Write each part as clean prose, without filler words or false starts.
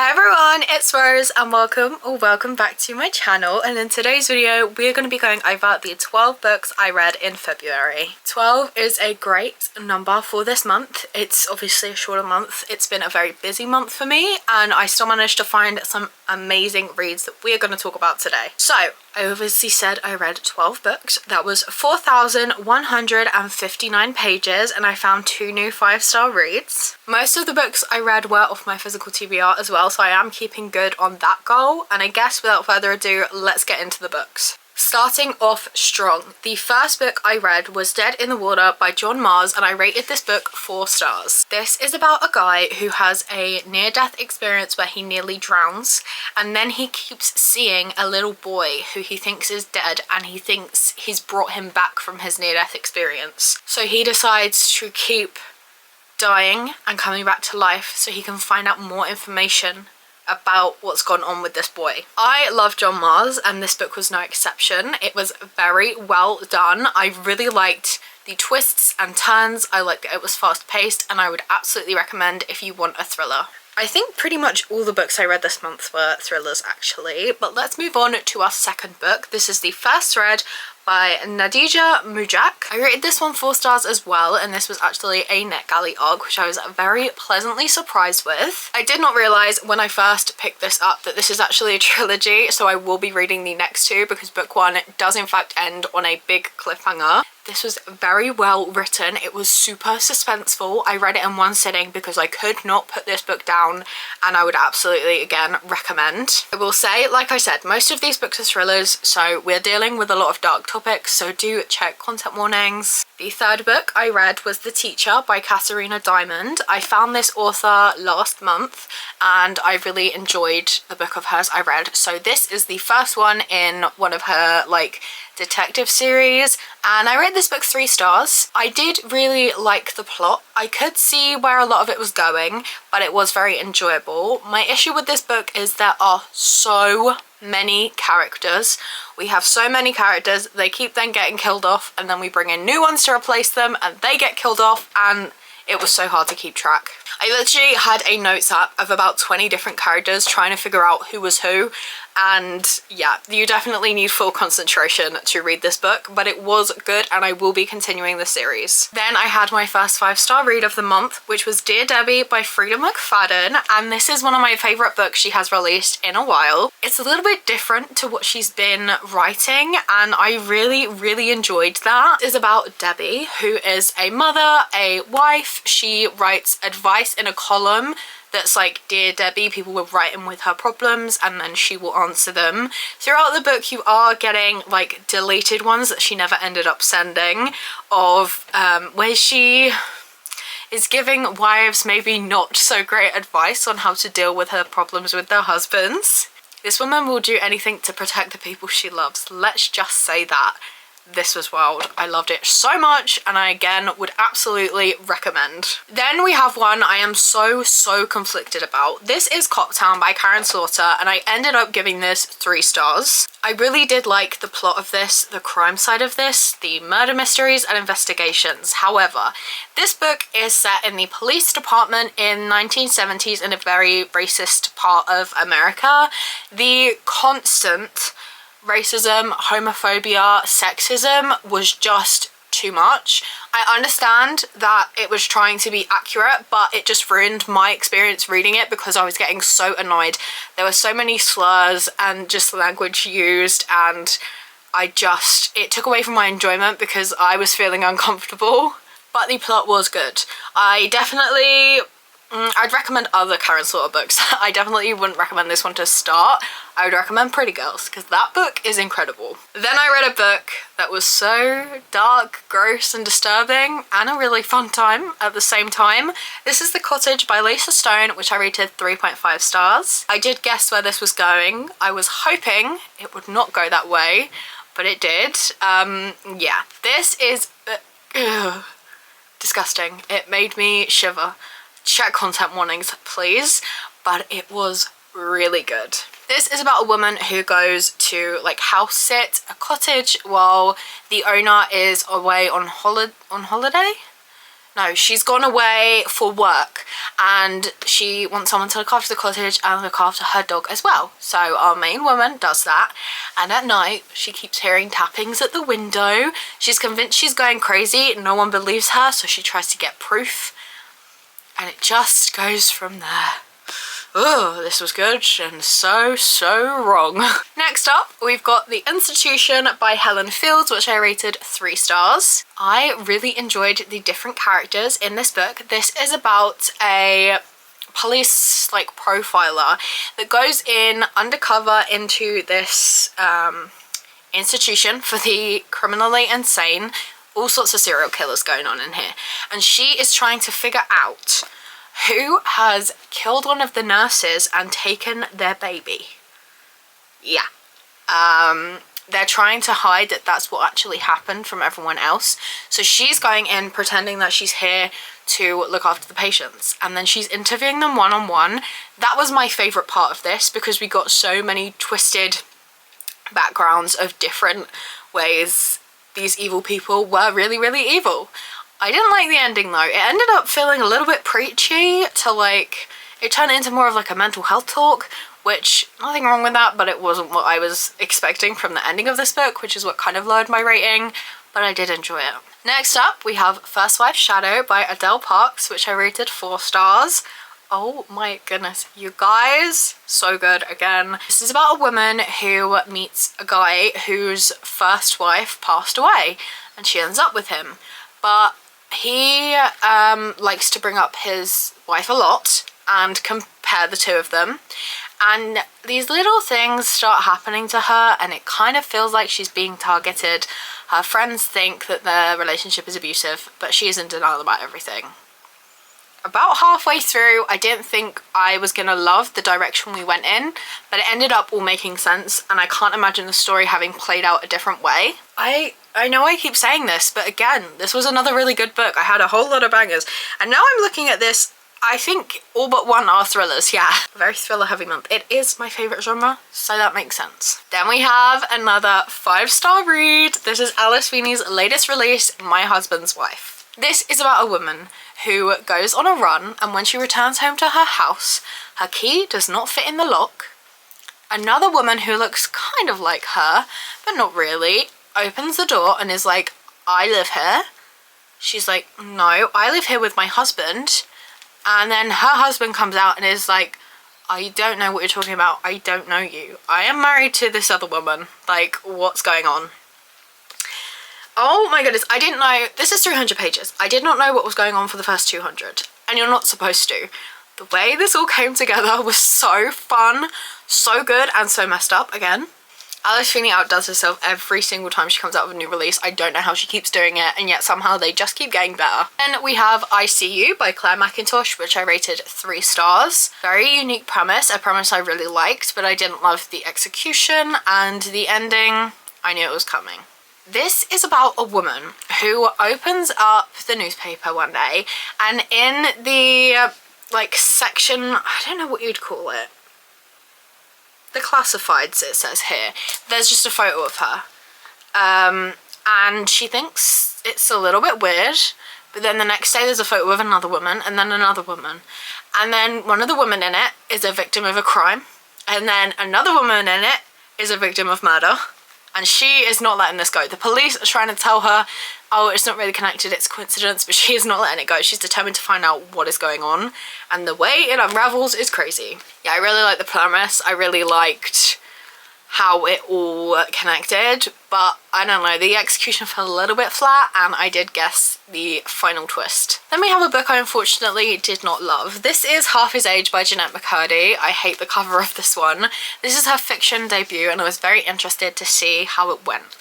Hi everyone, it's Rose and welcome back to my channel. And in today's video we're going to be going over the 12 books I read in February. 12 is a great number for this month. It's obviously a shorter month. It's been a very busy month for me and I still managed to find some amazing reads that we're going to talk about today. So I obviously said I read 12 books. That was 4,159 pages and I found 2 new 5-star reads. Most of the books I read were off my physical TBR as well, so I am keeping good on that goal. And I guess without further ado, let's get into the books. Starting off strong, the first book I read was Dead in the Water by John Marrs and I rated this book 4 stars. This is about a guy who has a near-death experience where he nearly drowns and then he keeps seeing a little boy who he thinks is dead and he thinks he's brought him back from his near-death experience. So he decides to keep dying and coming back to life so he can find out more information about what's gone on with this boy. I love John Marrs and this book was no exception. It was very well done. I really liked the twists and turns. I liked that it was fast paced and I would absolutely recommend if you want a thriller. I think pretty much all the books I read this month were thrillers actually, but let's move on to our second book. This is the first thread by Nadija Mujak. I rated this one 4 stars as well, and this was actually a NetGalley ARC, which I was very pleasantly surprised with. I did not realise when I first picked this up that this is actually a trilogy, so I will be reading the next 2 because book 1 does in fact end on a big cliffhanger. This was very well written. It was super suspenseful. I read it in one sitting because I could not put this book down and I would absolutely, again, recommend. I will say, like I said, most of these books are thrillers, so we're dealing with a lot of dark topics, so do check content warnings. The third book I read was The Teacher by Katharina Diamond. I found this author last month and I really enjoyed the book of hers I read. So this is the first one in one of her detective series and I read this book 3 stars. I did really like the plot. I could see where a lot of it was going, but it was very enjoyable. My issue with this book is there are so many characters. We have so many characters, they keep then getting killed off and then we bring in new ones to replace them and they get killed off and it was so hard to keep track. I literally had a notes app of about 20 different characters trying to figure out who was who, and yeah, you definitely need full concentration to read this book, but it was good and I will be continuing the series. Then I had my first 5-star read of the month, which was Dear Debbie by Freida McFadden, and this is one of my favourite books she has released in a while. It's a little bit different to what she's been writing and I really enjoyed that. It is about Debbie, who is a mother, a wife. She writes advice in a column that's like Dear Debbie. People will write in with her problems and then she will answer them. Throughout the book you are getting deleted ones that she never ended up sending of where she is giving wives maybe not so great advice on how to deal with her problems with their husbands. This woman will do anything to protect the people she loves. Let's just say that. This was wild. I loved it so much and I again would absolutely recommend. Then we have one I am so conflicted about. This is Coptown by Karen Slaughter and I ended up giving this 3 stars. I really did like the plot of this, the crime side of this, the murder mysteries and investigations. However, this book is set in the police department in 1970s in a very racist part of America. The constant racism, homophobia, sexism was just too much. I understand that it was trying to be accurate, but it just ruined my experience reading it because I was getting so annoyed. There were so many slurs and just language used and it took away from my enjoyment because I was feeling uncomfortable. But the plot was good. I'd recommend other Karen Slaughter books. I definitely wouldn't recommend this one to start. I would recommend Pretty Girls because that book is incredible. Then I read a book that was so dark, gross and disturbing and a really fun time at the same time. This is The Cottage by Lisa Stone, which I rated 3.5 stars. I did guess where this was going. I was hoping it would not go that way, but it did. Yeah, this is disgusting. It made me shiver. Check content warnings please, but it was really good. This is about a woman who goes to house sit a cottage while the owner is away on holiday. No, she's gone away for work and she wants someone to look after the cottage and look after her dog as well. So our main woman does that, and at night she keeps hearing tappings at the window. She's convinced she's going crazy, no one believes her, so she tries to get proof, and it just goes from there. Oh, this was good and so wrong. Next up, we've got The Institution by Helen Fields, which I rated 3 stars. I really enjoyed the different characters in this book. This is about a police profiler that goes in undercover into this institution for the criminally insane. All sorts of serial killers going on in here, and she is trying to figure out who has killed one of the nurses and taken their baby. Yeah. They're trying to hide that that's what actually happened from everyone else. So she's going in pretending that she's here to look after the patients, and then she's interviewing them one-on-one. That was my favourite part of this, because we got so many twisted backgrounds of different ways these evil people were really, really evil. I didn't like the ending though. It ended up feeling a little bit preachy to it turned into more of a mental health talk, which, nothing wrong with that, but it wasn't what I was expecting from the ending of this book, which is what kind of lowered my rating, but I did enjoy it. Next up, we have First Wife's Shadow by Adele Parks, which I rated 4 stars. Oh my goodness, you guys, so good again. This is about a woman who meets a guy whose first wife passed away, and she ends up with him, but he likes to bring up his wife a lot and compare the two of them, and these little things start happening to her, and it kind of feels like she's being targeted. Her friends think that their relationship is abusive, but she is in denial about everything. About halfway through, I didn't think I was gonna love the direction we went in, but it ended up all making sense, and I can't imagine the story having played out a different way. I know I keep saying this, but again, this was another really good book. I had a whole lot of bangers, and now I'm looking at this, I think all but one are thrillers. Yeah, very thriller heavy month. It is my favourite genre, so that makes sense. Then we have another 5-star read. This is Alice Feeney's latest release, My Husband's Wife. This is about a woman who goes on a run, and when she returns home to her house, her key does not fit in the lock. Another woman who looks kind of like her, but not really, opens the door and is like, I live here. She's like, no, I live here with my husband. And then her husband comes out and is like, I don't know what you're talking about. I don't know you. I am married to this other woman. What's going on? Oh my goodness, I didn't know. This is 300 pages. I did not know what was going on for the first 200. And you're not supposed to. The way this all came together was so fun, so good, and so messed up again. Alice Feeney outdoes herself every single time she comes out with a new release. I don't know how she keeps doing it, and yet somehow they just keep getting better. Then we have I See You by Claire Mackintosh, which I rated 3 stars. Very unique premise, a premise I really liked, but I didn't love the execution, and the ending, I knew it was coming. This is about a woman who opens up the newspaper one day, and in the section, I don't know what you'd call it, the classifieds it says here, there's just a photo of her, and she thinks it's a little bit weird, but then the next day there's a photo of another woman, and then another woman, and then one of the women in it is a victim of a crime, and then another woman in it is a victim of murder, and she is not letting this go. The police are trying to tell her, oh, it's not really connected, it's coincidence, but she is not letting it go. She's determined to find out what is going on, and the way it unravels is crazy. Yeah, I really liked the premise. I really liked how it all connected, but I don't know, the execution felt a little bit flat, and I did guess the final twist. Then we have a book I unfortunately did not love. This is Half His Age by Jennette McCurdy. I hate the cover of this one. This is her fiction debut, and I was very interested to see how it went.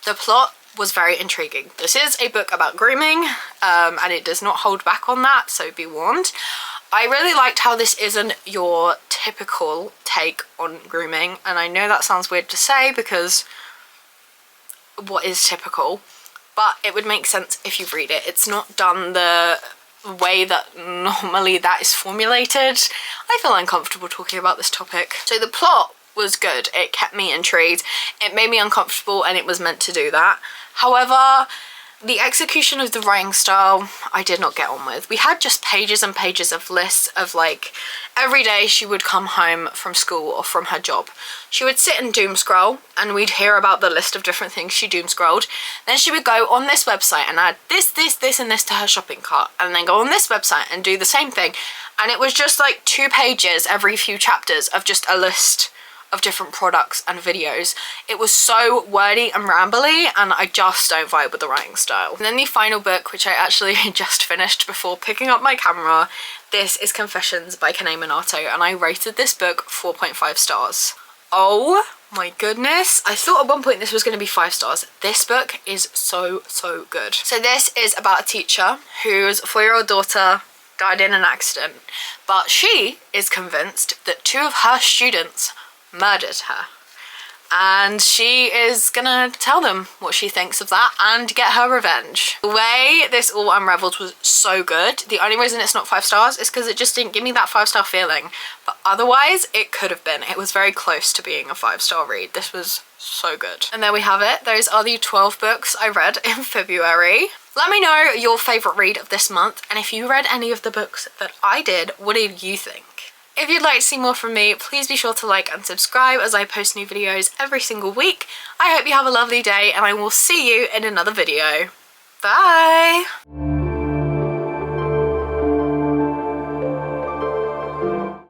The plot was very intriguing. This is a book about grooming, and it does not hold back on that, so be warned. I really liked how this isn't your typical take on grooming, and I know that sounds weird to say because what is typical, but it would make sense if you read it. It's not done the way that normally that is formulated. I feel uncomfortable talking about this topic. So the plot was good. It kept me intrigued. It made me uncomfortable, and it was meant to do that. However, The execution of the writing style, I did not get on with. We had just pages and pages of lists of like, every day she would come home from school or from her job. She would sit and doom scroll and we'd hear about the list of different things she doom scrolled. Then she would go on this website and add this, and this to her shopping cart, and then go on this website and do the same thing. And it was just like 2 pages every few chapters of just a list of different products and videos. It was so wordy and rambly, and I just don't vibe with the writing style. And then the final book, which I actually just finished before picking up my camera, this is Confessions by Kanae Minato, and I rated this book 4.5 stars. Oh my goodness. I thought at one point this was going to be 5 stars. This book is so good. So this is about a teacher whose 4-year-old daughter died in an accident, but she is convinced that 2 of her students murdered her, and she is gonna tell them what she thinks of that and get her revenge. The way this all unraveled was so good. The only reason it's not 5 stars is because it just didn't give me that 5-star feeling, but otherwise it could have been. It was very close to being a 5-star read. This was so good. And there we have it. Those are the 12 books I read in February. Let me know your favourite read of this month, and if you read any of the books that I did, what did you think? If you'd like to see more from me, please be sure to like and subscribe as I post new videos every single week. I hope you have a lovely day, and I will see you in another video. Bye!